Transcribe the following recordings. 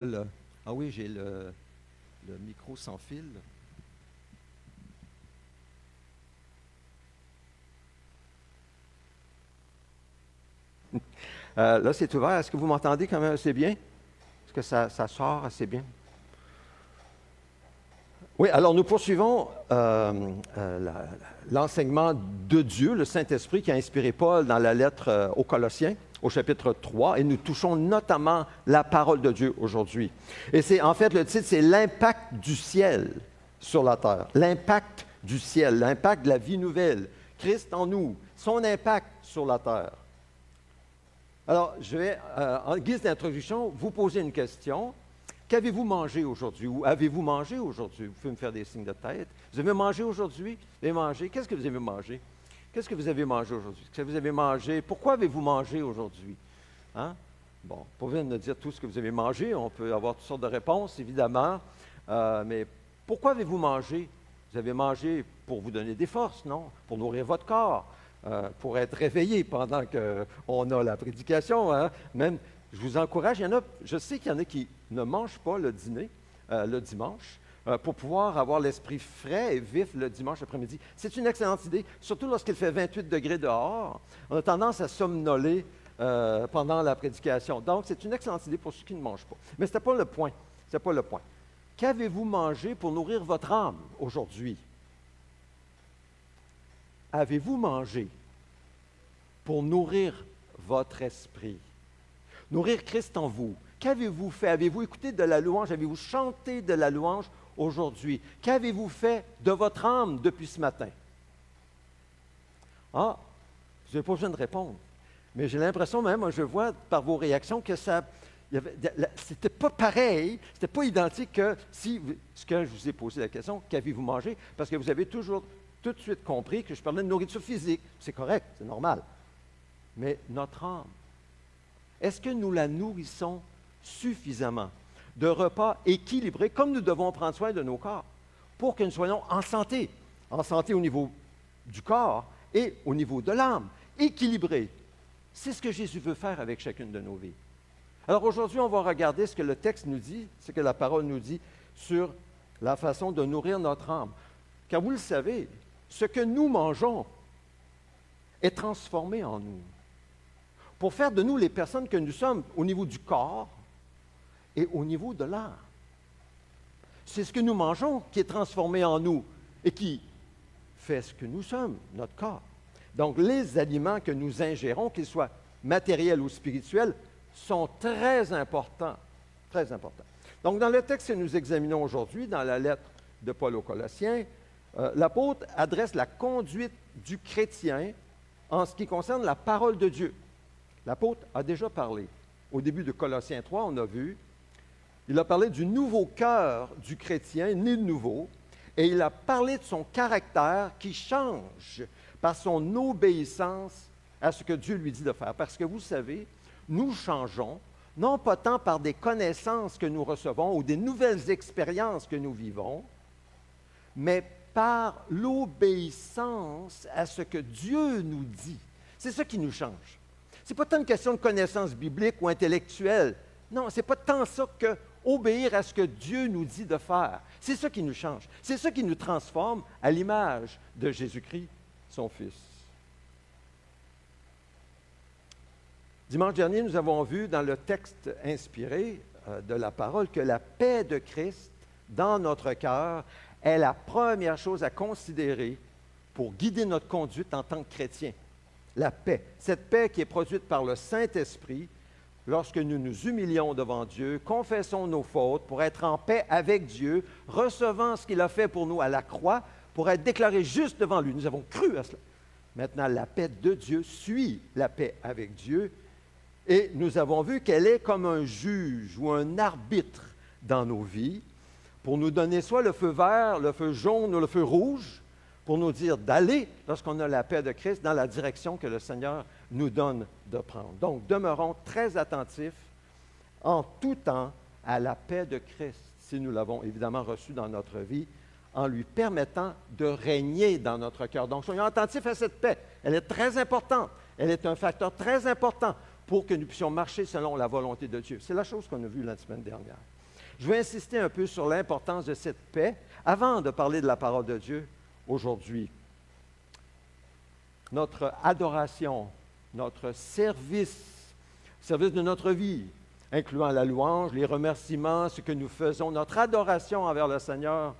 Ah oui, j'ai le micro sans fil. Là, c'est ouvert. Est-ce que vous m'entendez quand même assez bien? Est-ce que ça sort assez bien? Oui, alors nous poursuivons l'enseignement de Dieu, le Saint-Esprit qui a inspiré Paul dans la lettre aux Colossiens, au chapitre 3, et nous touchons notamment la parole de Dieu aujourd'hui. Et c'est en fait, le titre, c'est l'impact du ciel sur la terre. L'impact du ciel, l'impact de la vie nouvelle. Christ en nous, son impact sur la terre. Alors, je vais, en guise d'introduction, vous poser une question. Qu'avez-vous mangé aujourd'hui? Ou avez-vous mangé aujourd'hui? Vous pouvez me faire des signes de tête. Vous avez mangé aujourd'hui? Vous avez mangé? Qu'est-ce que vous avez mangé? Qu'est-ce que vous avez mangé aujourd'hui? Qu'est-ce que vous avez mangé? Pourquoi avez-vous mangé aujourd'hui? Hein? Bon, pas besoin de me dire tout ce que vous avez mangé. On peut avoir toutes sortes de réponses, évidemment. Mais pourquoi avez-vous mangé? Vous avez mangé pour vous donner des forces, non? Pour nourrir votre corps, pour être réveillé pendant qu'on a la prédication. Hein? Même, je vous encourage, je sais qu'il y en a qui ne mangent pas le dîner le dimanche pour pouvoir avoir l'esprit frais et vif le dimanche après-midi. C'est une excellente idée, surtout lorsqu'il fait 28 degrés dehors. On a tendance à somnoler pendant la prédication. Donc, c'est une excellente idée pour ceux qui ne mangent pas. Mais ce n'était pas le point. C'est pas le point. Qu'avez-vous mangé pour nourrir votre âme aujourd'hui? Avez-vous mangé pour nourrir votre esprit? Nourrir Christ en vous. Qu'avez-vous fait? Avez-vous écouté de la louange? Avez-vous chanté de la louange aujourd'hui? Qu'avez-vous fait de votre âme depuis ce matin? Ah, je n'ai pas besoin de répondre. Mais j'ai l'impression même, je vois par vos réactions que c'était pas pareil, c'était pas identique que si ce que je vous ai posé la question, qu'avez-vous mangé? Parce que vous avez toujours tout de suite compris que je parlais de nourriture physique. C'est correct, c'est normal. Mais notre âme, est-ce que nous la nourrissons suffisamment de repas équilibrés, comme nous devons prendre soin de nos corps, pour que nous soyons en santé au niveau du corps et au niveau de l'âme, équilibrés. C'est ce que Jésus veut faire avec chacune de nos vies. Alors aujourd'hui, on va regarder ce que le texte nous dit, ce que la parole nous dit sur la façon de nourrir notre âme. Car vous le savez, ce que nous mangeons est transformé en nous, pour faire de nous les personnes que nous sommes au niveau du corps et au niveau de l'âme. C'est ce que nous mangeons qui est transformé en nous et qui fait ce que nous sommes, notre corps. Donc, les aliments que nous ingérons, qu'ils soient matériels ou spirituels, sont très importants. Très importants. Donc, dans le texte que nous examinons aujourd'hui, dans la lettre de Paul aux Colossiens, l'apôtre adresse la conduite du chrétien en ce qui concerne la parole de Dieu. L'apôtre a déjà parlé. Au début de Colossiens 3, on a vu, il a parlé du nouveau cœur du chrétien, né de nouveau, et il a parlé de son caractère qui change par son obéissance à ce que Dieu lui dit de faire. Parce que vous savez, nous changeons, non pas tant par des connaissances que nous recevons ou des nouvelles expériences que nous vivons, mais par l'obéissance à ce que Dieu nous dit. C'est ça qui nous change. Ce n'est pas tant une question de connaissance biblique ou intellectuelle. Non, ce n'est pas tant ça que obéir à ce que Dieu nous dit de faire. C'est ça qui nous change. C'est ça qui nous transforme à l'image de Jésus-Christ, son Fils. Dimanche dernier, nous avons vu dans le texte inspiré de la parole que la paix de Christ dans notre cœur est la première chose à considérer pour guider notre conduite en tant que chrétien. La paix. Cette paix qui est produite par le Saint-Esprit lorsque nous nous humilions devant Dieu, confessons nos fautes pour être en paix avec Dieu, recevant ce qu'il a fait pour nous à la croix, pour être déclarés justes devant lui. Nous avons cru à cela. Maintenant, la paix de Dieu suit la paix avec Dieu et nous avons vu qu'elle est comme un juge ou un arbitre dans nos vies pour nous donner soit le feu vert, le feu jaune ou le feu rouge, pour nous dire d'aller, lorsqu'on a la paix de Christ, dans la direction que le Seigneur nous donne de prendre. Donc, demeurons très attentifs en tout temps à la paix de Christ, si nous l'avons évidemment reçue dans notre vie, en lui permettant de régner dans notre cœur. Donc, soyons attentifs à cette paix. Elle est très importante. Elle est un facteur très important pour que nous puissions marcher selon la volonté de Dieu. C'est la chose qu'on a vue la semaine dernière. Je vais insister un peu sur l'importance de cette paix avant de parler de la parole de Dieu aujourd'hui. Notre adoration, notre service de notre vie, incluant la louange, les remerciements, ce que nous faisons, notre adoration envers le Seigneur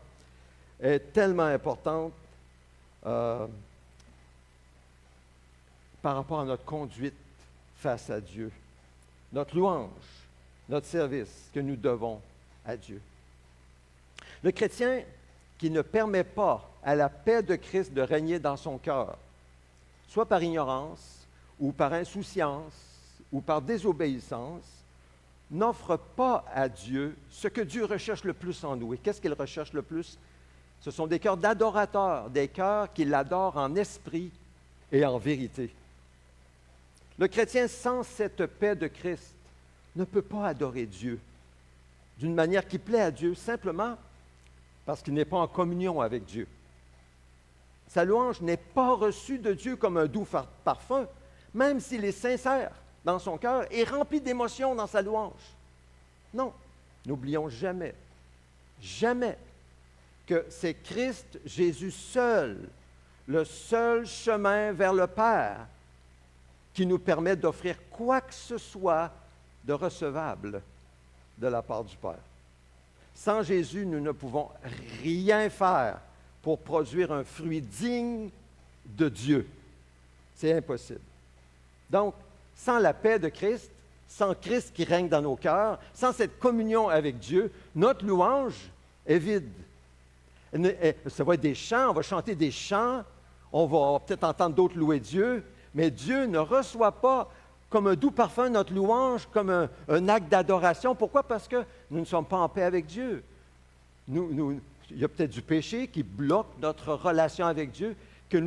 est tellement importante par rapport à notre conduite face à Dieu, notre louange, notre service que nous devons à Dieu. Le chrétien qui ne permet pas à la paix de Christ de régner dans son cœur, soit par ignorance ou par insouciance ou par désobéissance, n'offre pas à Dieu ce que Dieu recherche le plus en nous. Et qu'est-ce qu'il recherche le plus? Ce sont des cœurs d'adorateurs, des cœurs qui l'adorent en esprit et en vérité. Le chrétien sans cette paix de Christ ne peut pas adorer Dieu d'une manière qui plaît à Dieu, simplement parce qu'il n'est pas en communion avec Dieu. Sa louange n'est pas reçue de Dieu comme un doux parfum, même s'il est sincère dans son cœur et rempli d'émotions dans sa louange. Non, n'oublions jamais, jamais que c'est Christ Jésus seul, le seul chemin vers le Père, qui nous permet d'offrir quoi que ce soit de recevable de la part du Père. Sans Jésus, nous ne pouvons rien faire pour produire un fruit digne de Dieu. C'est impossible. Donc, sans la paix de Christ, sans Christ qui règne dans nos cœurs, sans cette communion avec Dieu, notre louange est vide. Ça va être des chants, on va chanter des chants, on va peut-être entendre d'autres louer Dieu, mais Dieu ne reçoit pas comme un doux parfum notre louange, comme un acte d'adoration. Pourquoi? Parce que nous ne sommes pas en paix avec Dieu. Il y a peut-être du péché qui bloque notre relation avec Dieu, que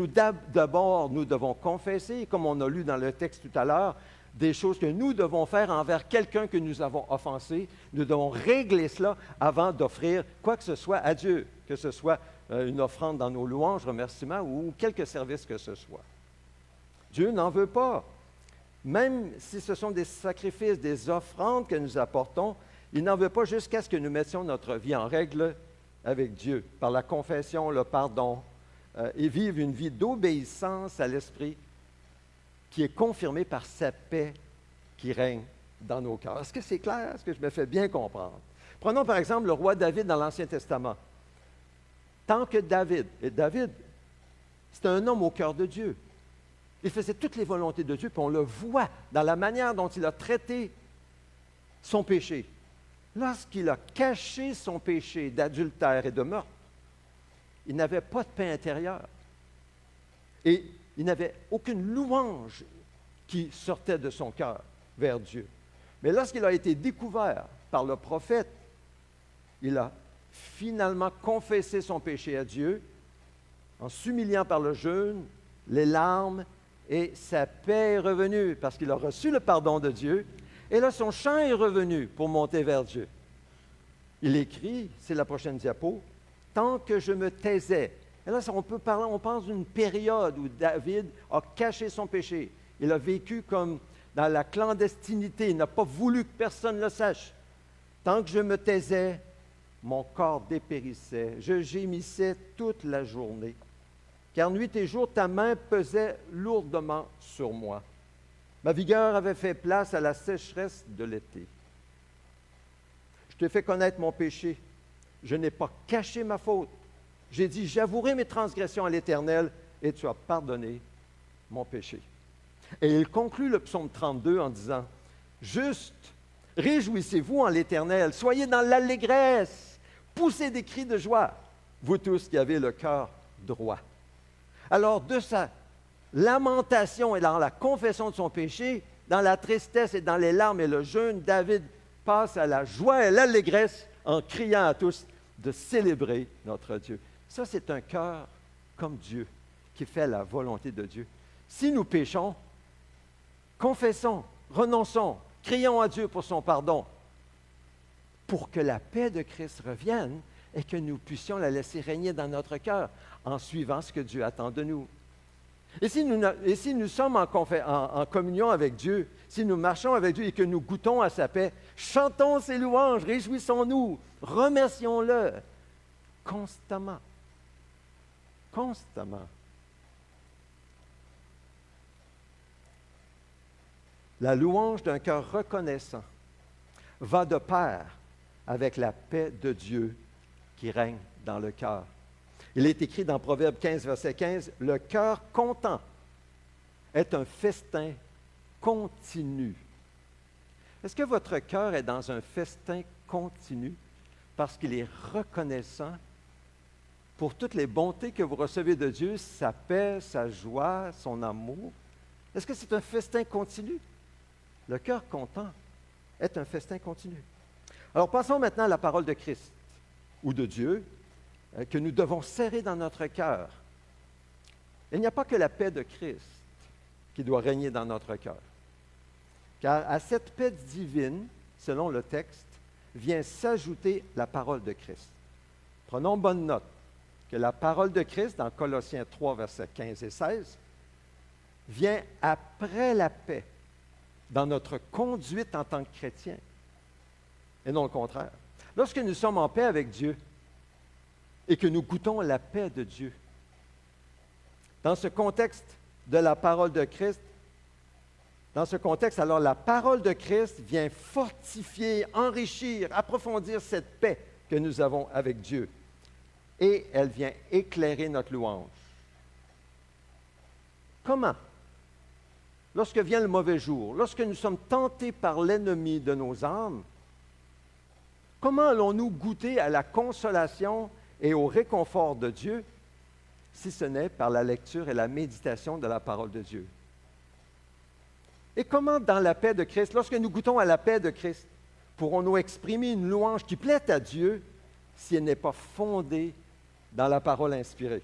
d'abord nous devons confesser, comme on a lu dans le texte tout à l'heure, des choses que nous devons faire envers quelqu'un que nous avons offensé. Nous devons régler cela avant d'offrir quoi que ce soit à Dieu, que ce soit une offrande dans nos louanges, remerciements ou quelque service que ce soit. Dieu n'en veut pas. Même si ce sont des sacrifices, des offrandes que nous apportons, il n'en veut pas jusqu'à ce que nous mettions notre vie en règle avec Dieu, par la confession, le pardon, et vivre une vie d'obéissance à l'Esprit qui est confirmée par sa paix qui règne dans nos cœurs. Est-ce que c'est clair? Est-ce que je me fais bien comprendre? Prenons par exemple le roi David dans l'Ancien Testament. Tant que David, c'était un homme au cœur de Dieu. Il faisait toutes les volontés de Dieu, puis on le voit dans la manière dont il a traité son péché. Lorsqu'il a caché son péché d'adultère et de meurtre, il n'avait pas de paix intérieure. Et il n'avait aucune louange qui sortait de son cœur vers Dieu. Mais lorsqu'il a été découvert par le prophète, il a finalement confessé son péché à Dieu en s'humiliant par le jeûne, les larmes, et sa paix est revenue parce qu'il a reçu le pardon de Dieu. Et là, son chant est revenu pour monter vers Dieu. Il écrit, c'est la prochaine diapo, « Tant que je me taisais ». Et là, on pense d'une période où David a caché son péché. Il a vécu comme dans la clandestinité. Il n'a pas voulu que personne le sache. « Tant que je me taisais, mon corps dépérissait. Je gémissais toute la journée. Car nuit et jour, ta main pesait lourdement sur moi. Ma vigueur avait fait place à la sécheresse de l'été. Je t'ai fait connaître mon péché. Je n'ai pas caché ma faute. J'ai dit, j'avouerai mes transgressions à l'Éternel, et tu as pardonné mon péché. » Et il conclut le psaume 32 en disant, « Juste, réjouissez-vous en l'Éternel, soyez dans l'allégresse, poussez des cris de joie, vous tous qui avez le cœur droit. » Alors, de sa lamentation et dans la confession de son péché, dans la tristesse et dans les larmes et le jeûne, David passe à la joie et l'allégresse en criant à tous de célébrer notre Dieu. Ça, c'est un cœur comme Dieu, qui fait la volonté de Dieu. Si nous péchons, confessons, renonçons, crions à Dieu pour son pardon, pour que la paix de Christ revienne et que nous puissions la laisser régner dans notre cœur en suivant ce que Dieu attend de nous. Et si nous sommes en communion avec Dieu, si nous marchons avec Dieu et que nous goûtons à sa paix, chantons ses louanges, réjouissons-nous, remercions-le constamment. Constamment. La louange d'un cœur reconnaissant va de pair avec la paix de Dieu qui règne dans le cœur. Il est écrit dans Proverbe 15, verset 15, « Le cœur content est un festin continu. » Est-ce que votre cœur est dans un festin continu parce qu'il est reconnaissant pour toutes les bontés que vous recevez de Dieu, sa paix, sa joie, son amour? Est-ce que c'est un festin continu? Le cœur content est un festin continu. Alors, passons maintenant à la parole de Christ ou de Dieu que nous devons serrer dans notre cœur. Il n'y a pas que la paix de Christ qui doit régner dans notre cœur. Car à cette paix divine, selon le texte, vient s'ajouter la parole de Christ. Prenons bonne note que la parole de Christ, dans Colossiens 3, versets 15 et 16, vient après la paix dans notre conduite en tant que chrétien, et non le contraire. Lorsque nous sommes en paix avec Dieu et que nous goûtons la paix de Dieu, dans ce contexte de la parole de Christ, dans ce contexte, alors la parole de Christ vient fortifier, enrichir, approfondir cette paix que nous avons avec Dieu. Et elle vient éclairer notre louange. Comment? Lorsque vient le mauvais jour, lorsque nous sommes tentés par l'ennemi de nos âmes, comment allons-nous goûter à la consolation et au réconfort de Dieu si ce n'est par la lecture et la méditation de la parole de Dieu? Et comment, dans la paix de Christ, lorsque nous goûtons à la paix de Christ, pourrons-nous exprimer une louange qui plaît à Dieu si elle n'est pas fondée dans la parole inspirée?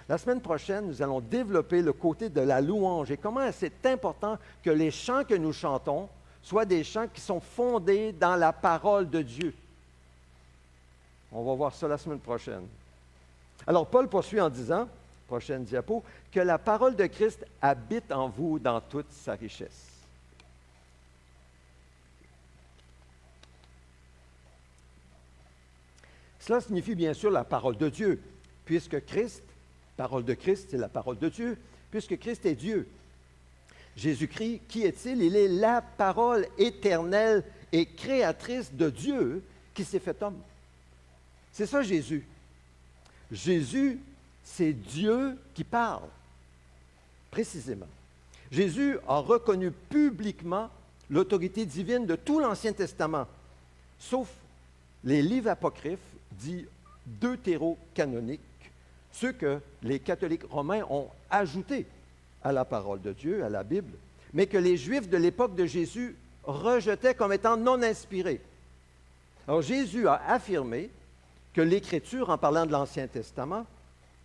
La semaine prochaine, nous allons développer le côté de la louange et comment c'est important que les chants que nous chantons soient des chants qui sont fondés dans la parole de Dieu. On va voir ça la semaine prochaine. Alors, Paul poursuit en disant, prochaine diapo, que la parole de Christ habite en vous dans toute sa richesse. Cela signifie bien sûr la parole de Dieu, puisque Christ, parole de Christ, c'est la parole de Dieu, puisque Christ est Dieu. Jésus-Christ, qui est-il? Il est la parole éternelle et créatrice de Dieu qui s'est fait homme. C'est ça Jésus. Jésus, c'est Dieu qui parle, précisément. Jésus a reconnu publiquement l'autorité divine de tout l'Ancien Testament, sauf les livres apocryphes, dits deutérocanoniques, ceux que les catholiques romains ont ajoutés à la parole de Dieu, à la Bible, mais que les Juifs de l'époque de Jésus rejetaient comme étant non inspirés. Alors Jésus a affirmé que l'Écriture, en parlant de l'Ancien Testament,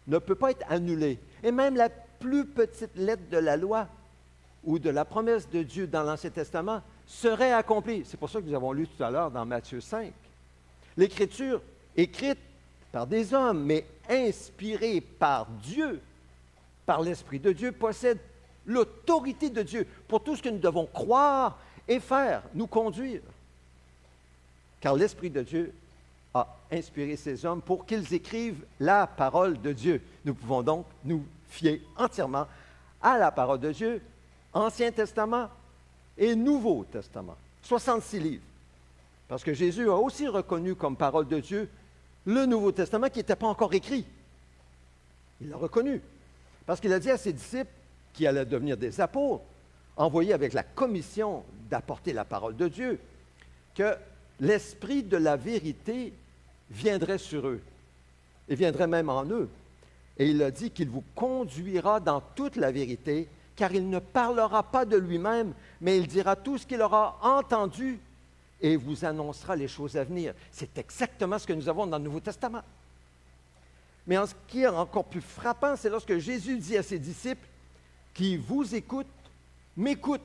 ne peut pas être annulée. Et même la plus petite lettre de la loi ou de la promesse de Dieu dans l'Ancien Testament serait accomplie. C'est pour ça que nous avons lu tout à l'heure dans Matthieu 5. L'Écriture, écrite par des hommes, mais inspirée par Dieu, par l'Esprit de Dieu, possède l'autorité de Dieu pour tout ce que nous devons croire et faire, nous conduire. Car l'Esprit de Dieu a inspiré ces hommes pour qu'ils écrivent la parole de Dieu. Nous pouvons donc nous fier entièrement à la parole de Dieu, Ancien Testament et Nouveau Testament. 66 livres. Parce que Jésus a aussi reconnu comme parole de Dieu le Nouveau Testament qui n'était pas encore écrit. Il l'a reconnu. Parce qu'il a dit à ses disciples, qui allaient devenir des apôtres, envoyés avec la commission d'apporter la parole de Dieu, que l'Esprit de la vérité viendrait sur eux, et viendrait même en eux. Et il a dit qu'il vous conduira dans toute la vérité, car il ne parlera pas de lui-même, mais il dira tout ce qu'il aura entendu et vous annoncera les choses à venir. C'est exactement ce que nous avons dans le Nouveau Testament. Mais ce qui est encore plus frappant, c'est lorsque Jésus dit à ses disciples, qui vous écoutent, m'écoutent.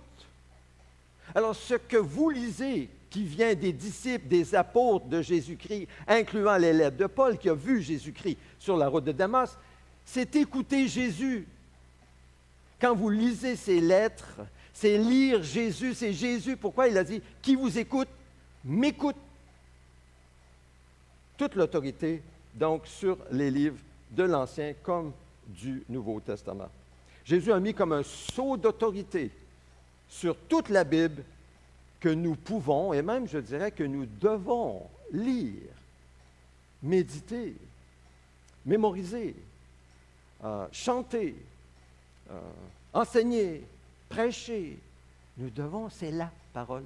Alors, ce que vous lisez, qui vient des disciples, des apôtres de Jésus-Christ, incluant les lettres de Paul, qui a vu Jésus-Christ sur la route de Damas, c'est écouter Jésus. Quand vous lisez ces lettres, c'est lire Jésus, c'est Jésus. Pourquoi il a dit, qui vous écoute, m'écoute. Toute l'autorité, donc, sur les livres de l'Ancien comme du Nouveau Testament. Jésus a mis comme un sceau d'autorité sur toute la Bible que nous pouvons, et même, je dirais, que nous devons lire, méditer, mémoriser, chanter, enseigner, prêcher. Nous devons, c'est la parole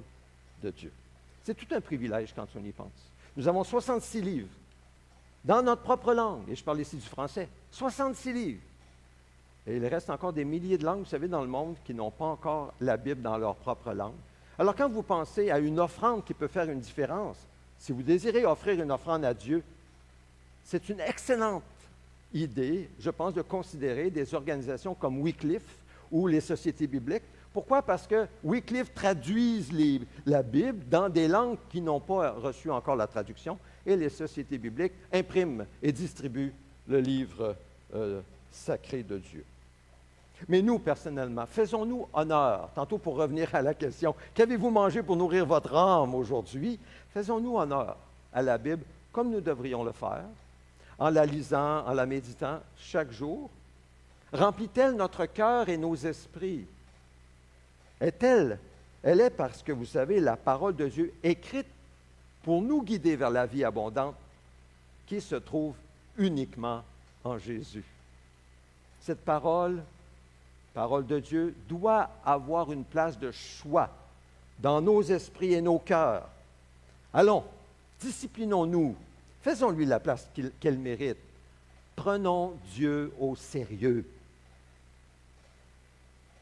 de Dieu. C'est tout un privilège quand on y pense. Nous avons 66 livres dans notre propre langue, et je parle ici du français, 66 livres. Et il reste encore des milliers de langues, vous savez, dans le monde qui n'ont pas encore la Bible dans leur propre langue. Alors quand vous pensez à une offrande qui peut faire une différence, si vous désirez offrir une offrande à Dieu, c'est une excellente idée, je pense, de considérer des organisations comme Wycliffe ou les sociétés bibliques. Pourquoi? Parce que Wycliffe traduisent la Bible dans des langues qui n'ont pas reçu encore la traduction, et les sociétés bibliques impriment et distribuent le livre sacré de Dieu. Mais nous, personnellement, faisons-nous honneur, tantôt pour revenir à la question, qu'avez-vous mangé pour nourrir votre âme aujourd'hui? Faisons-nous honneur à la Bible comme nous devrions le faire, en la lisant, en la méditant chaque jour? Remplit-elle notre cœur et nos esprits? Est-elle? Elle est parce que, vous savez, la parole de Dieu écrite pour nous guider vers la vie abondante qui se trouve uniquement en Jésus. Cette parole de Dieu, doit avoir une place de choix dans nos esprits et nos cœurs. Allons, disciplinons-nous, faisons-lui la place qu'elle mérite. Prenons Dieu au sérieux.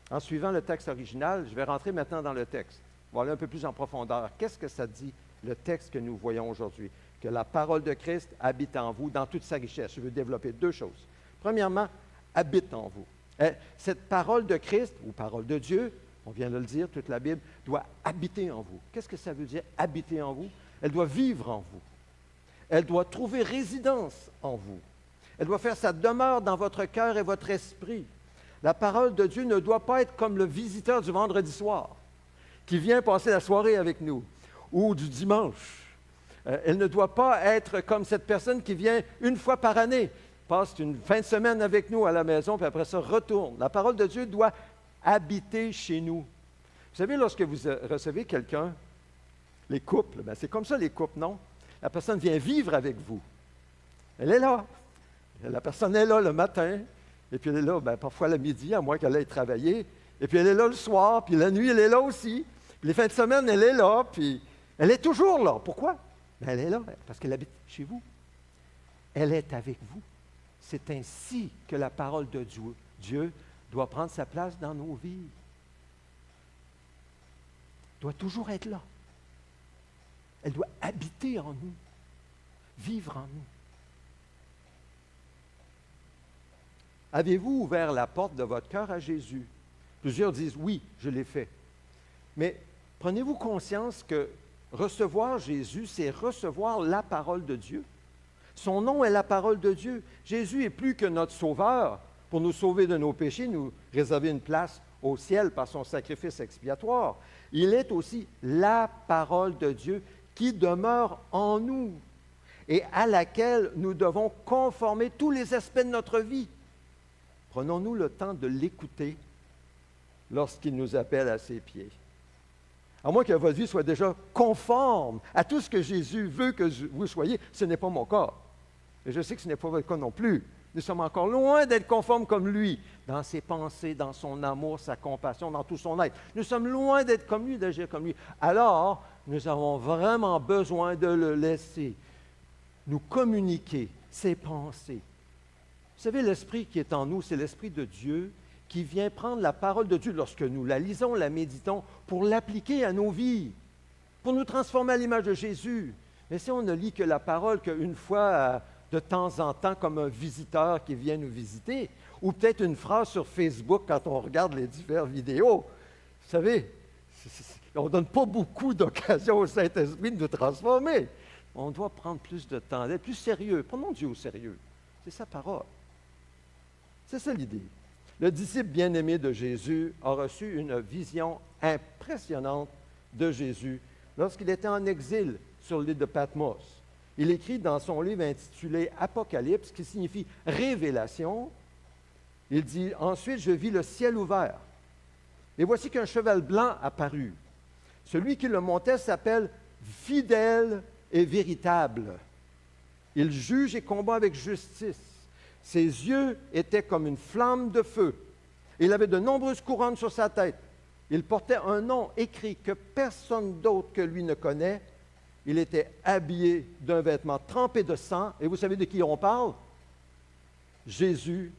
En suivant le texte original, je vais rentrer maintenant dans le texte. On va aller un peu plus en profondeur. Qu'est-ce que ça dit, le texte que nous voyons aujourd'hui? Que la parole de Christ habite en vous dans toute sa richesse. Je veux développer deux choses. Premièrement, habite en vous. Cette parole de Christ, ou parole de Dieu, on vient de le dire, toute la Bible, doit habiter en vous. Qu'est-ce que ça veut dire, habiter en vous? Elle doit vivre en vous. Elle doit trouver résidence en vous. Elle doit faire sa demeure dans votre cœur et votre esprit. La parole de Dieu ne doit pas être comme le visiteur du vendredi soir, qui vient passer la soirée avec nous, ou du dimanche. Elle ne doit pas être comme cette personne qui vient une fois par année, passe une fin de semaine avec nous à la maison, puis après ça retourne. La parole de Dieu doit habiter chez nous. Vous savez, lorsque vous recevez quelqu'un, les couples, ben c'est comme ça les couples, non? La personne vient vivre avec vous. Elle est là. La personne est là le matin, et puis elle est là parfois le midi, à moins qu'elle aille travailler, et puis elle est là le soir, puis la nuit, elle est là aussi. Puis les fins de semaine, elle est là, puis elle est toujours là. Pourquoi? Ben, elle est là parce qu'elle habite chez vous. Elle est avec vous. C'est ainsi que la parole de Dieu doit prendre sa place dans nos vies. Elle doit toujours être là. Elle doit habiter en nous, vivre en nous. Avez-vous ouvert la porte de votre cœur à Jésus? Plusieurs disent, oui, je l'ai fait. Mais prenez-vous conscience que recevoir Jésus, c'est recevoir la parole de Dieu? Son nom est la parole de Dieu. Jésus est plus que notre sauveur pour nous sauver de nos péchés, nous réserver une place au ciel par son sacrifice expiatoire. Il est aussi la parole de Dieu qui demeure en nous et à laquelle nous devons conformer tous les aspects de notre vie. Prenons-nous le temps de l'écouter lorsqu'il nous appelle à ses pieds. À moins que votre vie soit déjà conforme à tout ce que Jésus veut que vous soyez, ce n'est pas mon cas. Et je sais que ce n'est pas votre cas non plus. Nous sommes encore loin d'être conformes comme lui, dans ses pensées, dans son amour, sa compassion, dans tout son être. Nous sommes loin d'être comme lui, d'agir comme lui. Alors, nous avons vraiment besoin de le laisser nous communiquer ses pensées. Vous savez, l'esprit qui est en nous, c'est l'esprit de Dieu qui vient prendre la parole de Dieu lorsque nous la lisons, la méditons, pour l'appliquer à nos vies, pour nous transformer à l'image de Jésus. Mais si on ne lit que la parole qu'une fois de temps en temps, comme un visiteur qui vient nous visiter, ou peut-être une phrase sur Facebook quand on regarde les diverses vidéos, vous savez, on ne donne pas beaucoup d'occasion au Saint-Esprit de nous transformer. On doit prendre plus de temps, d'être plus sérieux. Prenons Dieu au sérieux. C'est sa parole. C'est ça l'idée. Le disciple bien-aimé de Jésus a reçu une vision impressionnante de Jésus lorsqu'il était en exil sur l'île de Patmos. Il écrit dans son livre intitulé Apocalypse, qui signifie révélation. Il dit, ensuite, je vis le ciel ouvert. Et voici qu'un cheval blanc apparut. Celui qui le montait s'appelle Fidèle et Véritable. Il juge et combat avec justice. Ses yeux étaient comme une flamme de feu. Il avait de nombreuses couronnes sur sa tête. Il portait un nom écrit que personne d'autre que lui ne connaît. Il était habillé d'un vêtement trempé de sang. Et vous savez de qui on parle? Jésus.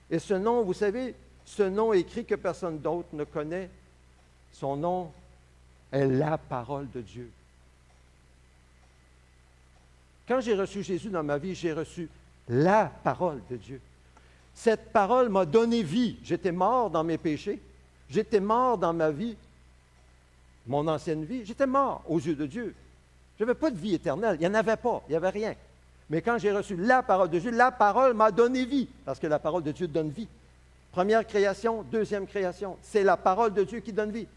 Et ce nom, vous savez, ce nom écrit que personne d'autre ne connaît, son nom est la parole de Dieu. Quand j'ai reçu Jésus dans ma vie, j'ai reçu la parole de Dieu. Cette parole m'a donné vie. J'étais mort dans mes péchés. J'étais mort dans ma vie, mon ancienne vie. J'étais mort aux yeux de Dieu. Je n'avais pas de vie éternelle. Il n'y en avait pas. Il n'y avait rien. Mais quand j'ai reçu la parole de Dieu, la parole m'a donné vie. Parce que la parole de Dieu donne vie. Première création, deuxième création. C'est la parole de Dieu qui donne vie.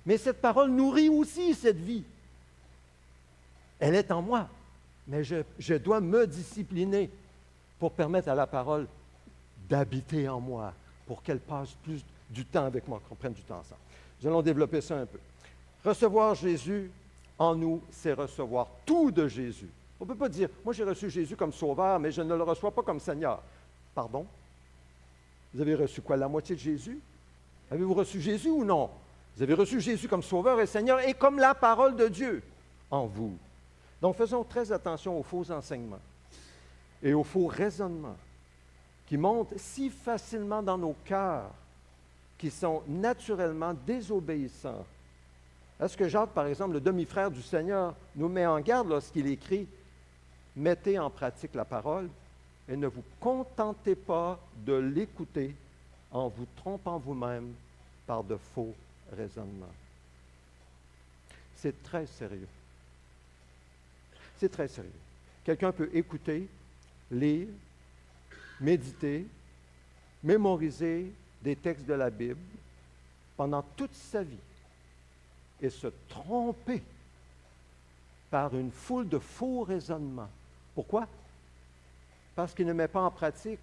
Mais cette parole nourrit aussi cette vie. Elle est en moi. Mais je dois me discipliner pour permettre à la parole d'habiter en moi, pour qu'elle passe plus du temps avec moi, qu'on prenne du temps ensemble. Nous allons développer ça un peu. Recevoir Jésus en nous, c'est recevoir tout de Jésus. On ne peut pas dire, moi j'ai reçu Jésus comme sauveur, mais je ne le reçois pas comme Seigneur. Pardon? Vous avez reçu quoi, la moitié de Jésus? Avez-vous reçu Jésus ou non? Vous avez reçu Jésus comme sauveur et Seigneur et comme la parole de Dieu en vous. Donc faisons très attention aux faux enseignements et aux faux raisonnements qui montent si facilement dans nos cœurs, qui sont naturellement désobéissants. Est-ce que Jacques, par exemple, le demi-frère du Seigneur, nous met en garde lorsqu'il écrit « Mettez en pratique la parole et ne vous contentez pas de l'écouter en vous trompant vous-même par de faux raisonnements. » C'est très sérieux. C'est très sérieux. Quelqu'un peut écouter, lire, méditer, mémoriser des textes de la Bible pendant toute sa vie et se tromper par une foule de faux raisonnements. Pourquoi? Parce qu'il ne met pas en pratique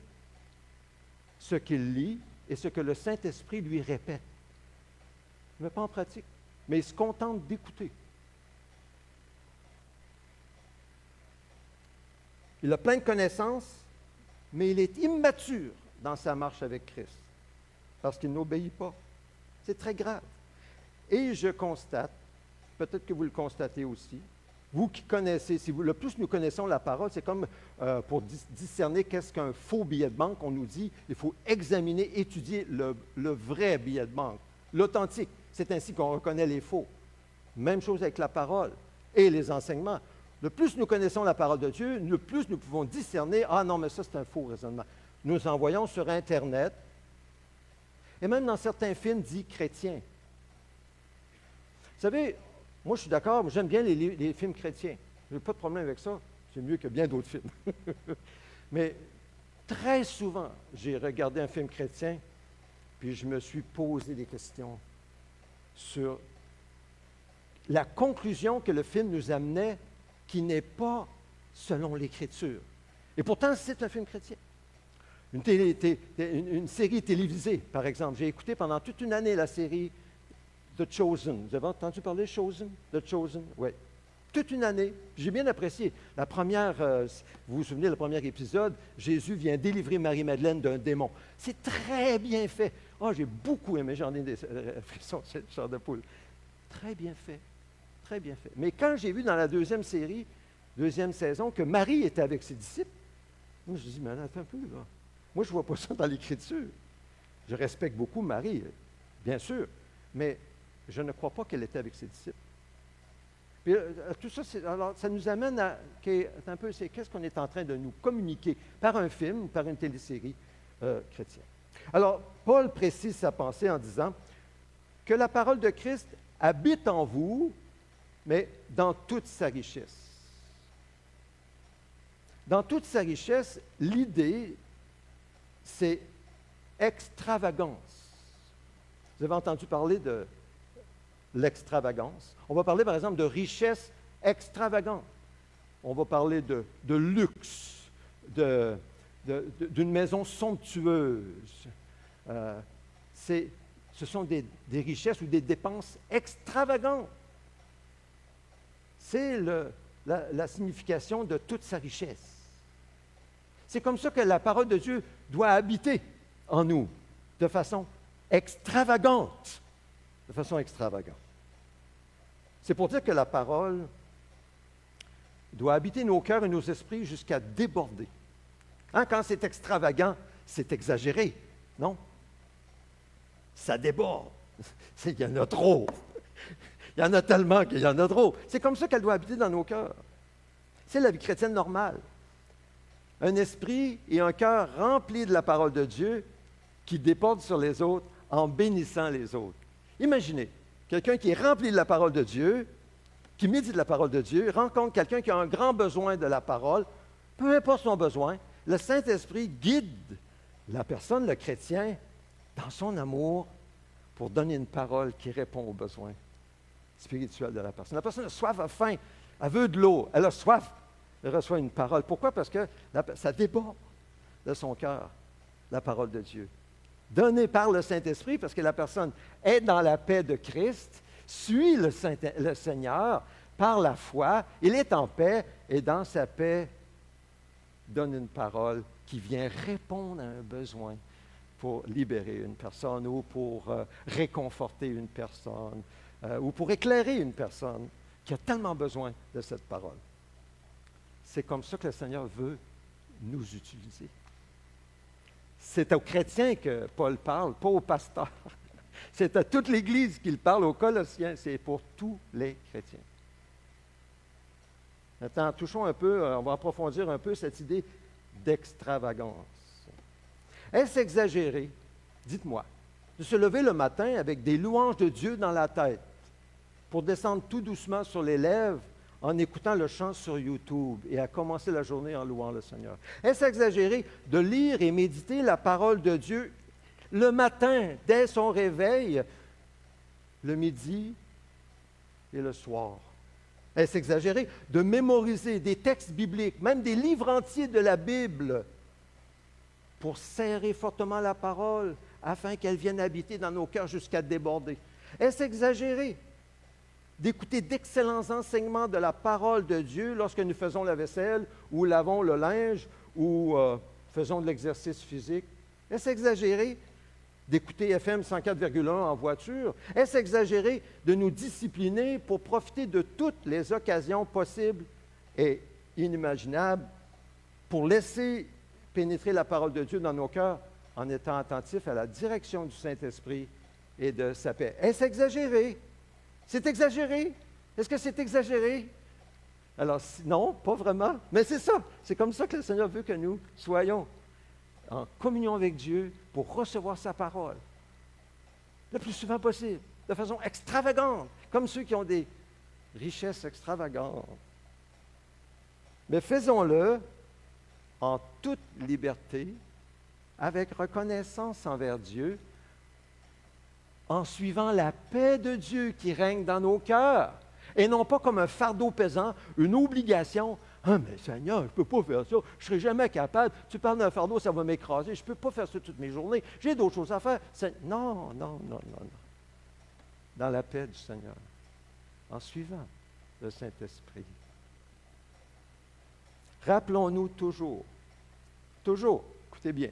ce qu'il lit et ce que le Saint-Esprit lui répète. Il ne met pas en pratique, mais il se contente d'écouter. Il a plein de connaissances, mais il est immature dans sa marche avec Christ, parce qu'il n'obéit pas. C'est très grave. Et je constate, peut-être que vous le constatez aussi, vous qui connaissez, le plus nous connaissons la parole, c'est comme pour discerner qu'est-ce qu'un faux billet de banque, on nous dit, il faut examiner, étudier le vrai billet de banque, l'authentique. C'est ainsi qu'on reconnaît les faux. Même chose avec la parole et les enseignements. Le plus nous connaissons la parole de Dieu, le plus nous pouvons discerner, ah non, mais ça c'est un faux raisonnement. Nous en voyons sur Internet et même dans certains films dits chrétiens. Vous savez, moi je suis d'accord, j'aime bien les films chrétiens. Je n'ai pas de problème avec ça. C'est mieux que bien d'autres films. Mais très souvent, j'ai regardé un film chrétien, puis je me suis posé des questions sur la conclusion que le film nous amenait, qui n'est pas selon l'Écriture. Et pourtant, c'est un film chrétien. Une série télévisée, par exemple. J'ai écouté pendant toute une année la série The Chosen. Vous avez entendu parler de Chosen? The Chosen, oui. Toute une année. J'ai bien apprécié. La première, vous vous souvenez, le premier épisode, Jésus vient délivrer Marie-Madeleine d'un démon. C'est très bien fait. Oh, j'ai beaucoup aimé, j'en ai des frissons, cette chair de poule. Très bien fait. Très bien fait. Mais quand j'ai vu dans la deuxième série, deuxième saison, que Marie était avec ses disciples, moi, je me dis, mais attends un peu, là. Moi, je ne vois pas ça dans l'Écriture. Je respecte beaucoup Marie, bien sûr, mais je ne crois pas qu'elle était avec ses disciples. Puis, tout ça, alors, ça nous amène à un peu, c'est qu'est-ce qu'on est en train de nous communiquer par un film, par une télésérie chrétienne. Alors, Paul précise sa pensée en disant que la parole de Christ habite en vous, mais dans toute sa richesse. Dans toute sa richesse, l'idée, c'est extravagance. Vous avez entendu parler de l'extravagance. On va parler, par exemple, de richesse extravagante. On va parler de luxe, d'une maison somptueuse. Ce sont des richesses ou des dépenses extravagantes. C'est la signification de toute sa richesse. C'est comme ça que la parole de Dieu doit habiter en nous, de façon extravagante. De façon extravagante. C'est pour dire que la parole doit habiter nos cœurs et nos esprits jusqu'à déborder. Hein, quand c'est extravagant, c'est exagéré, non? Ça déborde. Il y en a trop. Il y en a tellement qu'il y en a trop. C'est comme ça qu'elle doit habiter dans nos cœurs. C'est la vie chrétienne normale. Un esprit et un cœur remplis de la parole de Dieu qui déborde sur les autres en bénissant les autres. Imaginez, quelqu'un qui est rempli de la parole de Dieu, qui médite de la parole de Dieu, rencontre quelqu'un qui a un grand besoin de la parole, peu importe son besoin, le Saint-Esprit guide la personne, le chrétien, dans son amour pour donner une parole qui répond aux besoins spirituels de la personne. La personne a soif, a faim, elle veut de l'eau, elle a soif, elle reçoit une parole. Pourquoi? Parce que ça déborde de son cœur, la parole de Dieu. Donnée par le Saint-Esprit, parce que la personne est dans la paix de Christ, suit le Seigneur par la foi, il est en paix et dans sa paix donne une parole qui vient répondre à un besoin pour libérer une personne ou pour réconforter une personne ou pour éclairer une personne qui a tellement besoin de cette parole. C'est comme ça que le Seigneur veut nous utiliser. C'est aux chrétiens que Paul parle, pas aux pasteurs. C'est à toute l'Église qu'il parle, aux Colossiens. C'est pour tous les chrétiens. Maintenant, touchons un peu, on va approfondir un peu cette idée d'extravagance. Est-ce exagéré, dites-moi, de se lever le matin avec des louanges de Dieu dans la tête pour descendre tout doucement sur les lèvres en écoutant le chant sur YouTube et à commencer la journée en louant le Seigneur? Est-ce exagéré de lire et méditer la parole de Dieu le matin, dès son réveil, le midi et le soir? Est-ce exagéré de mémoriser des textes bibliques, même des livres entiers de la Bible, pour serrer fortement la parole afin qu'elle vienne habiter dans nos cœurs jusqu'à déborder? Est-ce exagéré d'écouter d'excellents enseignements de la parole de Dieu lorsque nous faisons la vaisselle ou lavons le linge ou faisons de l'exercice physique? Est-ce exagéré d'écouter FM 104,1 en voiture? Est-ce exagéré de nous discipliner pour profiter de toutes les occasions possibles et inimaginables pour laisser pénétrer la parole de Dieu dans nos cœurs en étant attentifs à la direction du Saint-Esprit et de sa paix? Est-ce exagéré? C'est exagéré? Est-ce que c'est exagéré? Alors, non, pas vraiment, mais c'est ça. C'est comme ça que le Seigneur veut que nous soyons en communion avec Dieu pour recevoir sa parole le plus souvent possible, de façon extravagante, comme ceux qui ont des richesses extravagantes. Mais faisons-le en toute liberté, avec reconnaissance envers Dieu, en suivant la paix de Dieu qui règne dans nos cœurs, et non pas comme un fardeau pesant, une obligation. « Ah, mais Seigneur, je ne peux pas faire ça, je ne serai jamais capable. Tu parles d'un fardeau, ça va m'écraser, je ne peux pas faire ça toutes mes journées, j'ai d'autres choses à faire. » Non, non, non, non, non. Dans la paix du Seigneur, en suivant le Saint-Esprit. Rappelons-nous toujours, écoutez bien,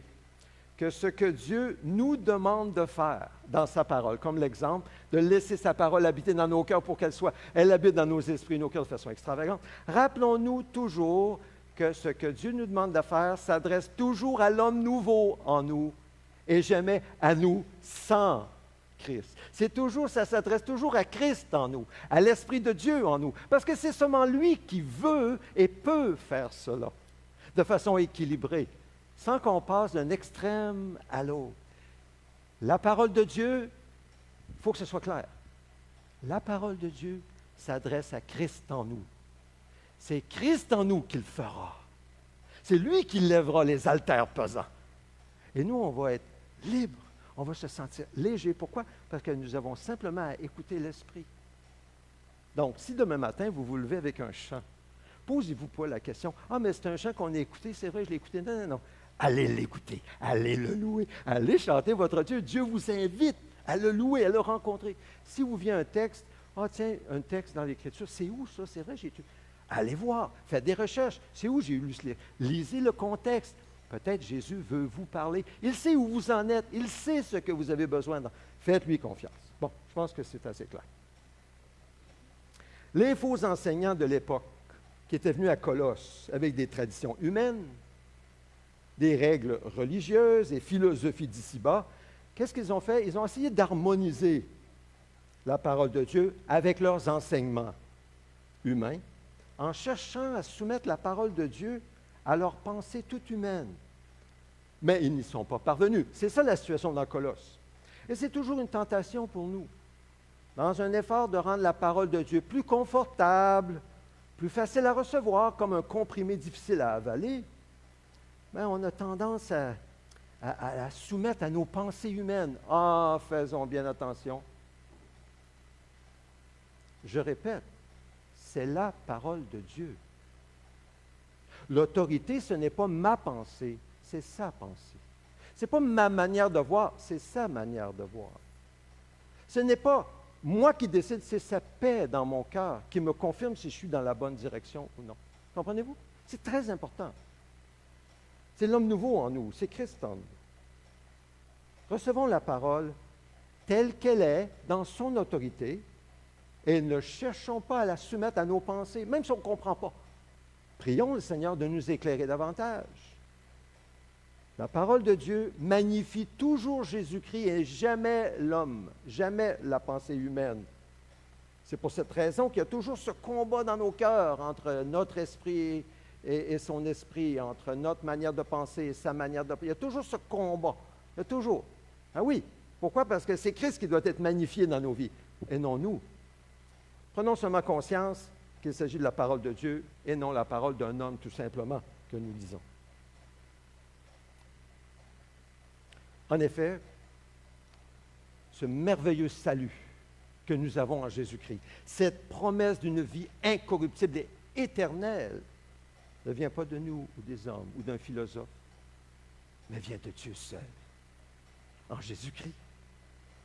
que ce que Dieu nous demande de faire dans sa parole, comme l'exemple de laisser sa parole habiter dans nos cœurs pour elle habite dans nos esprits et nos cœurs de façon extravagante. Rappelons-nous toujours que ce que Dieu nous demande de faire s'adresse toujours à l'homme nouveau en nous et jamais à nous sans Christ. Ça s'adresse toujours à Christ en nous, à l'Esprit de Dieu en nous, parce que c'est seulement lui qui veut et peut faire cela de façon équilibrée, sans qu'on passe d'un extrême à l'autre. La parole de Dieu, il faut que ce soit clair. La parole de Dieu s'adresse à Christ en nous. C'est Christ en nous qui le fera. C'est lui qui lèvera les haltères pesants. Et nous, on va être libre. On va se sentir léger. Pourquoi? Parce que nous avons simplement à écouter l'Esprit. Donc, si demain matin, vous vous levez avec un chant, posez-vous pas la question, « Ah, mais c'est un chant qu'on a écouté, c'est vrai, je l'ai écouté. » Non, non, non. Allez l'écouter, allez le louer, allez chanter votre Dieu. Dieu vous invite à le louer, à le rencontrer. Si vous vient un texte, « Ah, tiens, un texte dans l'Écriture, c'est où ça? C'est vrai, j'ai étudié. » Allez voir, faites des recherches. C'est où j'ai lu cela? Lisez le contexte. Peut-être Jésus veut vous parler. Il sait où vous en êtes. Il sait ce que vous avez besoin. Faites-lui confiance. Bon, je pense que c'est assez clair. Les faux enseignants de l'époque qui étaient venus à Colosse avec des traditions humaines, des règles religieuses et philosophies d'ici-bas, qu'est-ce qu'ils ont fait? Ils ont essayé d'harmoniser la parole de Dieu avec leurs enseignements humains en cherchant à soumettre la parole de Dieu à leur pensée toute humaine. Mais ils n'y sont pas parvenus. C'est ça la situation dans Colosse. Et c'est toujours une tentation pour nous. Dans un effort de rendre la parole de Dieu plus confortable, plus facile à recevoir, comme un comprimé difficile à avaler, bien, on a tendance à la soumettre à nos pensées humaines. Ah, faisons bien attention. Je répète, c'est la parole de Dieu. L'autorité, ce n'est pas ma pensée, c'est sa pensée. Ce n'est pas ma manière de voir, c'est sa manière de voir. Ce n'est pas moi qui décide, c'est sa paix dans mon cœur qui me confirme si je suis dans la bonne direction ou non. Comprenez-vous? C'est très important. C'est l'homme nouveau en nous, c'est Christ en nous. Recevons la parole telle qu'elle est, dans son autorité, et ne cherchons pas à la soumettre à nos pensées, même si on ne comprend pas. Prions le Seigneur de nous éclairer davantage. La parole de Dieu magnifie toujours Jésus-Christ et jamais l'homme, jamais la pensée humaine. C'est pour cette raison qu'il y a toujours ce combat dans nos cœurs entre notre esprit et son esprit, entre notre manière de penser et sa manière de penser. Il y a toujours ce combat. Il y a toujours. Ah oui. Pourquoi? Parce que c'est Christ qui doit être magnifié dans nos vies et non nous. Prenons seulement conscience qu'il s'agit de la parole de Dieu et non la parole d'un homme, tout simplement, que nous lisons. En effet, ce merveilleux salut que nous avons en Jésus-Christ, cette promesse d'une vie incorruptible et éternelle, ne vient pas de nous ou des hommes ou d'un philosophe, mais vient de Dieu seul, en Jésus-Christ.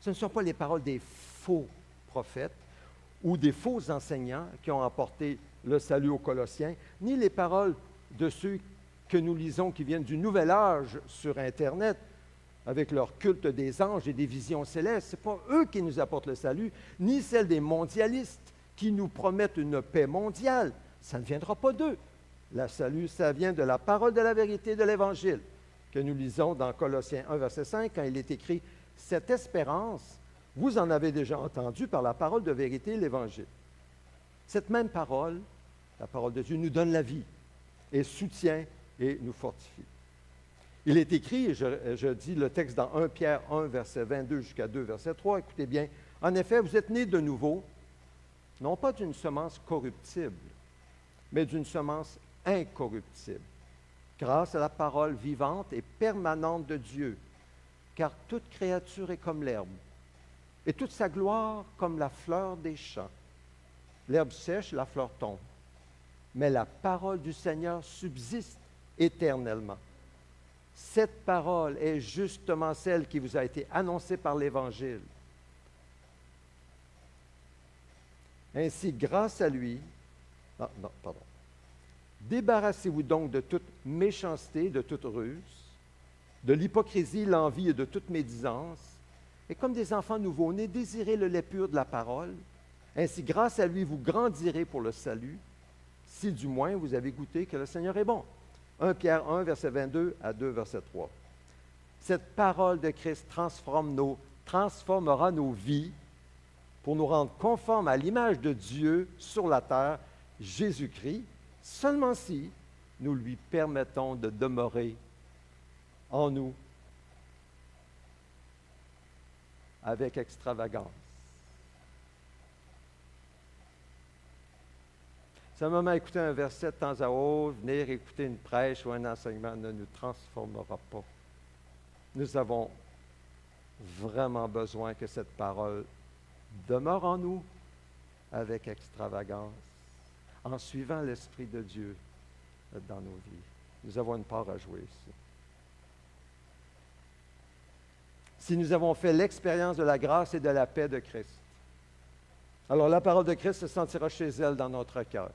Ce ne sont pas les paroles des faux prophètes ou des faux enseignants qui ont apporté le salut aux Colossiens, ni les paroles de ceux que nous lisons qui viennent du nouvel âge sur Internet, avec leur culte des anges et des visions célestes. Ce n'est pas eux qui nous apportent le salut, ni celles des mondialistes qui nous promettent une paix mondiale. Ça ne viendra pas d'eux. Le salut, ça vient de la parole de la vérité de l'Évangile, que nous lisons dans Colossiens 1, verset 5, quand il est écrit « Cette espérance, vous en avez déjà entendu par la parole de vérité, l'Évangile. » Cette même parole, la parole de Dieu, nous donne la vie et soutient et nous fortifie. Il est écrit, je dis le texte dans 1 Pierre 1, verset 22 jusqu'à 2, verset 3, écoutez bien, « En effet, vous êtes nés de nouveau, non pas d'une semence corruptible, mais d'une semence incorruptible, grâce à la parole vivante et permanente de Dieu, car toute créature est comme l'herbe, et toute sa gloire comme la fleur des champs. L'herbe sèche, la fleur tombe, mais la parole du Seigneur subsiste éternellement. » Cette parole est justement celle qui vous a été annoncée par l'Évangile. Ainsi, grâce à lui, débarrassez-vous donc de toute méchanceté, de toute ruse, de l'hypocrisie, l'envie et de toute médisance, et comme des enfants nouveau-nés, désirez le lait pur de la parole. Ainsi, grâce à lui, vous grandirez pour le salut, si du moins vous avez goûté que le Seigneur est bon. 1 Pierre 1, verset 22 à 2, verset 3. Cette parole de Christ transformera nos vies pour nous rendre conformes à l'image de Dieu sur la terre, Jésus-Christ, seulement si nous lui permettons de demeurer en nous avec extravagance. Simplement écouter un verset de temps à autre, venir écouter une prêche ou un enseignement ne nous transformera pas. Nous avons vraiment besoin que cette parole demeure en nous avec extravagance, en suivant l'Esprit de Dieu dans nos vies. Nous avons une part à jouer ici. Si nous avons fait l'expérience de la grâce et de la paix de Christ, alors la parole de Christ se sentira chez elle dans notre cœur.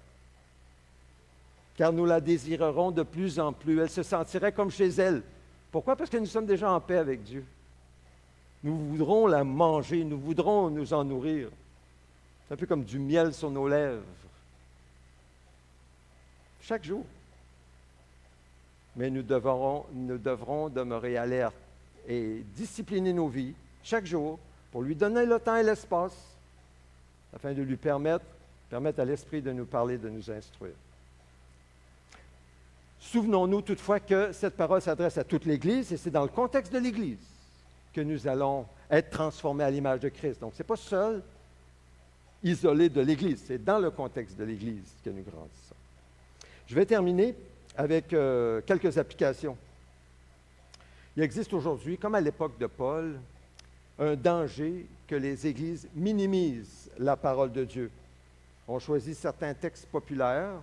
Car nous la désirerons de plus en plus. Elle se sentirait comme chez elle. Pourquoi? Parce que nous sommes déjà en paix avec Dieu. Nous voudrons la manger, nous voudrons nous en nourrir. C'est un peu comme du miel sur nos lèvres. Chaque jour. Mais nous devrons demeurer alertes et discipliner nos vies chaque jour pour lui donner le temps et l'espace afin de lui permettre à l'Esprit de nous parler, de nous instruire. Souvenons-nous toutefois que cette parole s'adresse à toute l'Église et c'est dans le contexte de l'Église que nous allons être transformés à l'image de Christ. Donc, ce n'est pas seul, isolé de l'Église, c'est dans le contexte de l'Église que nous grandissons. Je vais terminer avec quelques applications. Il existe aujourd'hui, comme à l'époque de Paul, un danger que les Églises minimisent la parole de Dieu. On choisit certains textes populaires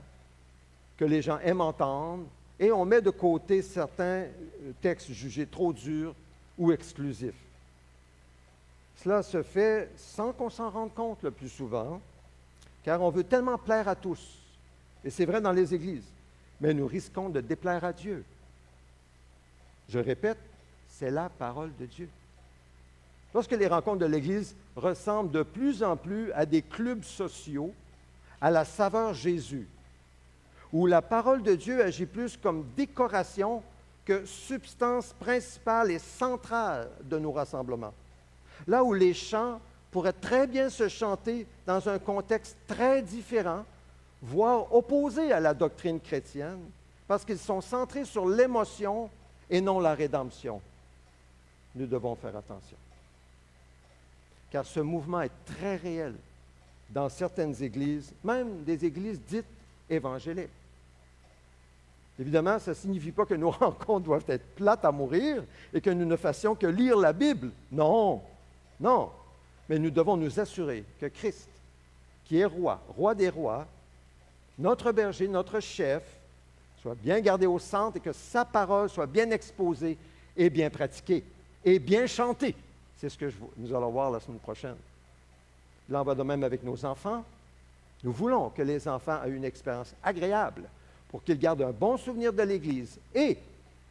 que les gens aiment entendre et on met de côté certains textes jugés trop durs ou exclusifs. Cela se fait sans qu'on s'en rende compte le plus souvent, car on veut tellement plaire à tous. Et c'est vrai dans les églises, mais nous risquons de déplaire à Dieu. Je répète, c'est la parole de Dieu. Lorsque les rencontres de l'Église ressemblent de plus en plus à des clubs sociaux, à la saveur Jésus, où la parole de Dieu agit plus comme décoration que substance principale et centrale de nos rassemblements. Là où les chants pourraient très bien se chanter dans un contexte très différent, voire opposé à la doctrine chrétienne, parce qu'ils sont centrés sur l'émotion et non la rédemption. Nous devons faire attention. Car ce mouvement est très réel dans certaines églises, même des églises dites évangéliques. Évidemment, ça ne signifie pas que nos rencontres doivent être plates à mourir et que nous ne fassions que lire la Bible. Non, non. Mais nous devons nous assurer que Christ, qui est roi, roi des rois, notre berger, notre chef, soit bien gardé au centre et que sa parole soit bien exposée et bien pratiquée et bien chantée. C'est ce que nous allons voir la semaine prochaine. Il en va de même avec nos enfants. Nous voulons que les enfants aient une expérience agréable pour qu'ils gardent un bon souvenir de l'Église. Et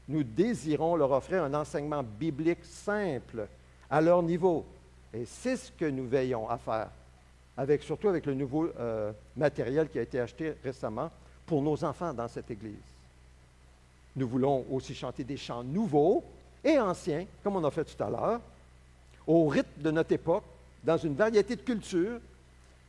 nous désirons leur offrir un enseignement biblique simple, à leur niveau. Et c'est ce que nous veillons à faire, surtout avec le nouveau matériel qui a été acheté récemment pour nos enfants dans cette Église. Nous voulons aussi chanter des chants nouveaux et anciens, comme on a fait tout à l'heure, au rythme de notre époque, dans une variété de cultures,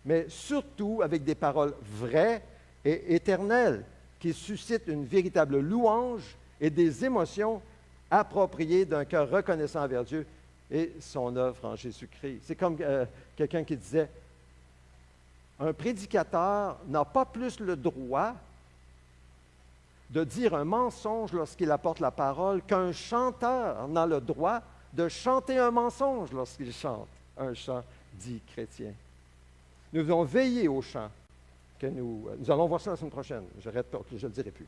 mais surtout avec des paroles vraies et éternelles qui suscitent une véritable louange et des émotions appropriées d'un cœur reconnaissant envers Dieu et son œuvre en Jésus-Christ. C'est comme quelqu'un qui disait, un prédicateur n'a pas plus le droit de dire un mensonge lorsqu'il apporte la parole qu'un chanteur n'a le droit de chanter un mensonge lorsqu'il chante un chant dit chrétien. Nous devons veiller au chant. Nous allons voir ça la semaine prochaine. Je ne le dirai plus.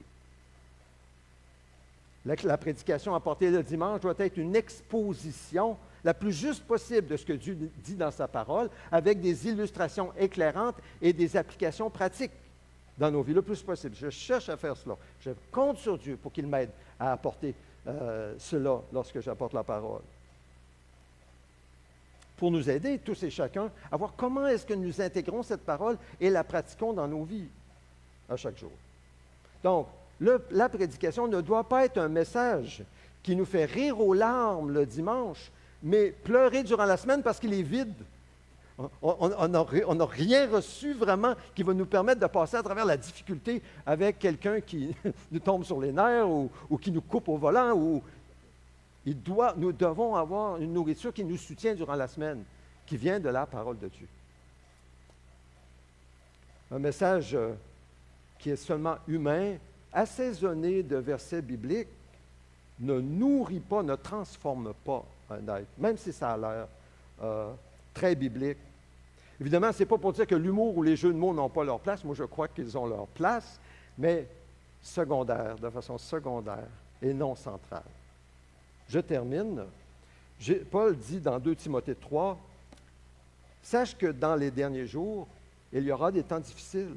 La prédication apportée le dimanche doit être une exposition la plus juste possible de ce que Dieu dit dans sa parole, avec des illustrations éclairantes et des applications pratiques dans nos vies le plus possible. Je cherche à faire cela. Je compte sur Dieu pour qu'il m'aide à apporter cela lorsque j'apporte la parole. Pour nous aider, tous et chacun, à voir comment est-ce que nous intégrons cette parole et la pratiquons dans nos vies à chaque jour. Donc, la prédication ne doit pas être un message qui nous fait rire aux larmes le dimanche, mais pleurer durant la semaine parce qu'il est vide. On n'a rien reçu vraiment qui va nous permettre de passer à travers la difficulté avec quelqu'un qui nous tombe sur les nerfs ou qui nous coupe au volant. Nous devons avoir une nourriture qui nous soutient durant la semaine, qui vient de la parole de Dieu. Un message qui est seulement humain, assaisonné de versets bibliques, ne nourrit pas, ne transforme pas être, même si ça a l'air très biblique. Évidemment, ce n'est pas pour dire que l'humour ou les jeux de mots n'ont pas leur place. Moi, je crois qu'ils ont leur place, mais secondaire, de façon secondaire et non centrale. Je termine. Paul dit dans 2 Timothée 3, « Sache que dans les derniers jours, il y aura des temps difficiles,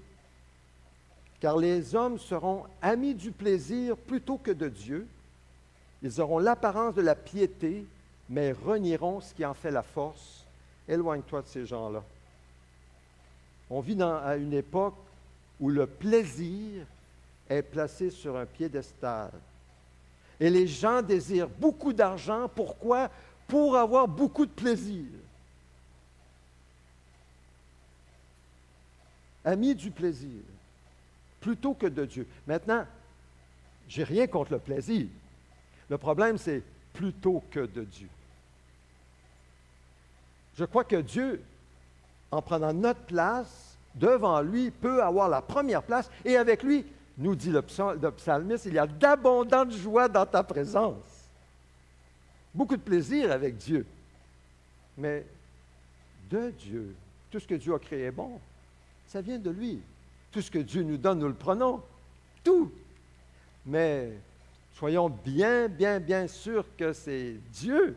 car les hommes seront amis du plaisir plutôt que de Dieu. Ils auront l'apparence de la piété, mais renieront ce qui en fait la force. Éloigne-toi de ces gens-là. » On vit à une époque où le plaisir est placé sur un piédestal. Et les gens désirent beaucoup d'argent. Pourquoi? Pour avoir beaucoup de plaisir. Amis du plaisir, plutôt que de Dieu. Maintenant, je n'ai rien contre le plaisir. Le problème, c'est plutôt que de Dieu. Je crois que Dieu, en prenant notre place, devant lui, peut avoir la première place. Et avec lui, nous dit le psalmiste, il y a d'abondantes joies dans ta présence. Beaucoup de plaisir avec Dieu. Mais de Dieu, tout ce que Dieu a créé est bon. Ça vient de lui. Tout ce que Dieu nous donne, nous le prenons. Tout. Mais soyons bien, bien, bien sûrs que c'est Dieu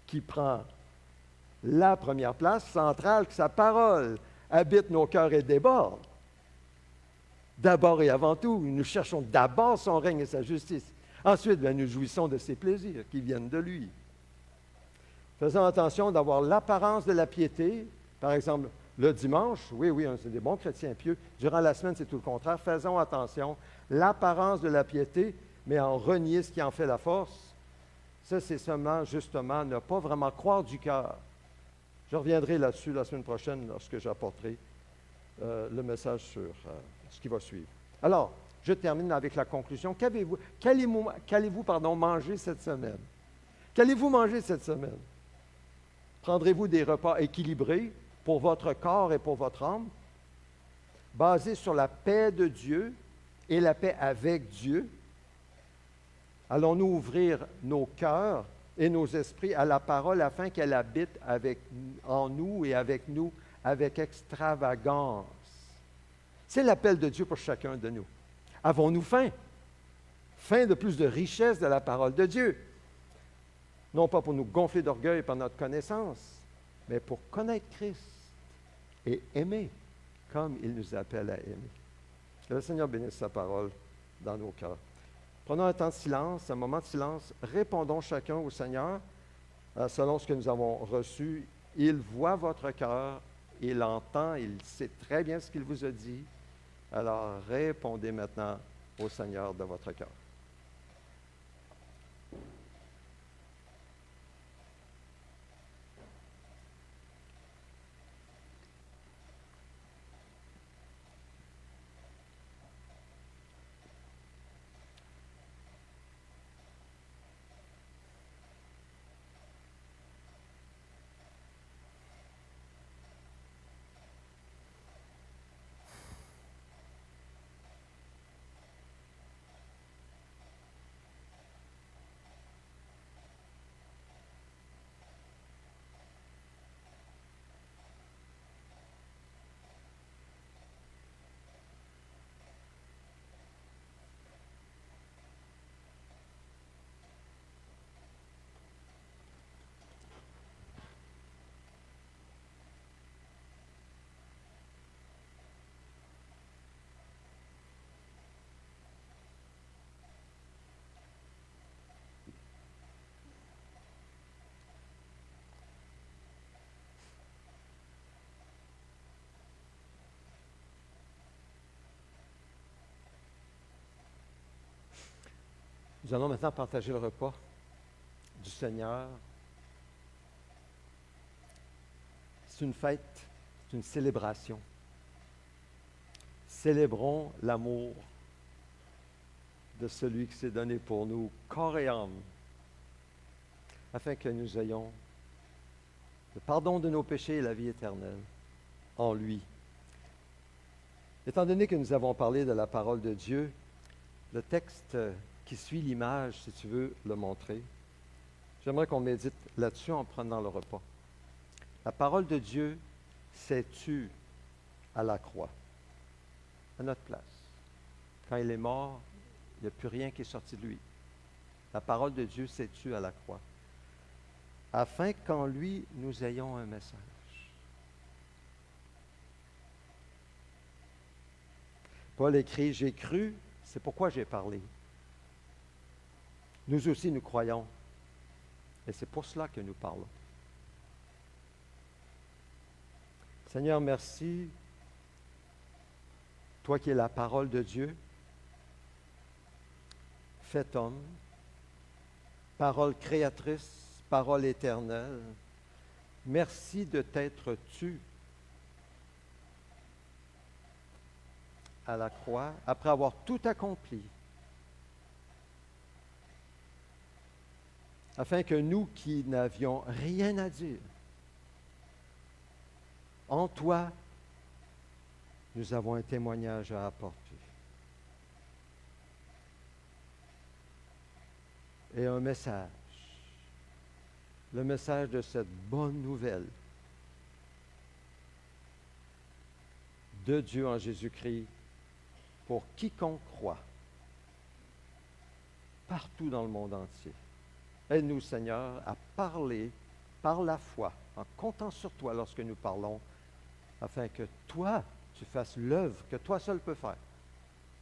qui prend la première place centrale, que sa parole habite nos cœurs et déborde. D'abord et avant tout, nous cherchons d'abord son règne et sa justice. Ensuite, nous jouissons de ses plaisirs qui viennent de lui. Faisons attention d'avoir l'apparence de la piété. Par exemple, le dimanche, oui, c'est des bons chrétiens pieux. Durant la semaine, c'est tout le contraire. Faisons attention. L'apparence de la piété, mais en renier ce qui en fait la force. Ça, c'est seulement, justement, ne pas vraiment croire du cœur. Je reviendrai là-dessus la semaine prochaine lorsque j'apporterai le message sur ce qui va suivre. Alors, je termine avec la conclusion. Qu'allez-vous manger cette semaine? Qu'allez-vous manger cette semaine? Prendrez-vous des repas équilibrés pour votre corps et pour votre âme, basés sur la paix de Dieu et la paix avec Dieu? Allons-nous ouvrir nos cœurs et nos esprits à la parole afin qu'elle habite en nous et avec nous avec extravagance? C'est l'appel de Dieu pour chacun de nous. Avons-nous faim? Faim de plus de richesse de la parole de Dieu. Non pas pour nous gonfler d'orgueil par notre connaissance, mais pour connaître Christ et aimer comme il nous appelle à aimer. Que le Seigneur bénisse sa parole dans nos cœurs. Prenons un temps de silence, un moment de silence. Répondons chacun au Seigneur selon ce que nous avons reçu. Il voit votre cœur, il entend, il sait très bien ce qu'il vous a dit. Alors répondez maintenant au Seigneur de votre cœur. Nous allons maintenant partager le repas du Seigneur. C'est une fête, c'est une célébration. Célébrons l'amour de celui qui s'est donné pour nous, corps et âme, afin que nous ayons le pardon de nos péchés et la vie éternelle en lui. Étant donné que nous avons parlé de la parole de Dieu, le texte qui suit l'image, si tu veux le montrer, J'aimerais qu'on médite là-dessus en prenant le repas. La parole de Dieu s'est tue à la croix, à notre place. Quand il est mort, il n'y a plus rien qui est sorti de lui. La parole de Dieu s'est tue à la croix, afin qu'en lui, nous ayons un message. Paul écrit, « J'ai cru, c'est pourquoi j'ai parlé. » Nous aussi, nous croyons. Et c'est pour cela que nous parlons. Seigneur, merci. Toi qui es la parole de Dieu, fait homme, parole créatrice, parole éternelle, merci de t'être tu à la croix après avoir tout accompli, afin que nous qui n'avions rien à dire, en toi, nous avons un témoignage à apporter. Et un message, le message de cette bonne nouvelle de Dieu en Jésus-Christ pour quiconque croit, partout dans le monde entier. Aide-nous, Seigneur, à parler par la foi, en comptant sur toi lorsque nous parlons, afin que toi, tu fasses l'œuvre que toi seul peux faire,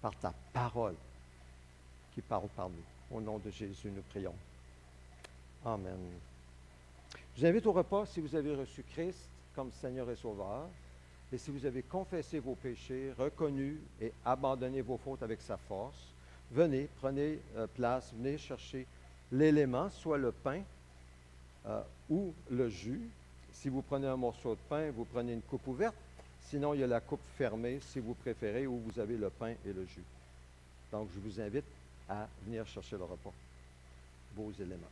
par ta parole qui parle par nous. Au nom de Jésus, nous prions. Amen. Je vous invite au repas si vous avez reçu Christ comme Seigneur et Sauveur, et si vous avez confessé vos péchés, reconnu et abandonné vos fautes avec sa force. Venez, prenez place, venez chercher l'élément, soit le pain ou le jus. Si vous prenez un morceau de pain, vous prenez une coupe ouverte. Sinon, il y a la coupe fermée, si vous préférez, où vous avez le pain et le jus. Donc, je vous invite à venir chercher le repas, vos éléments.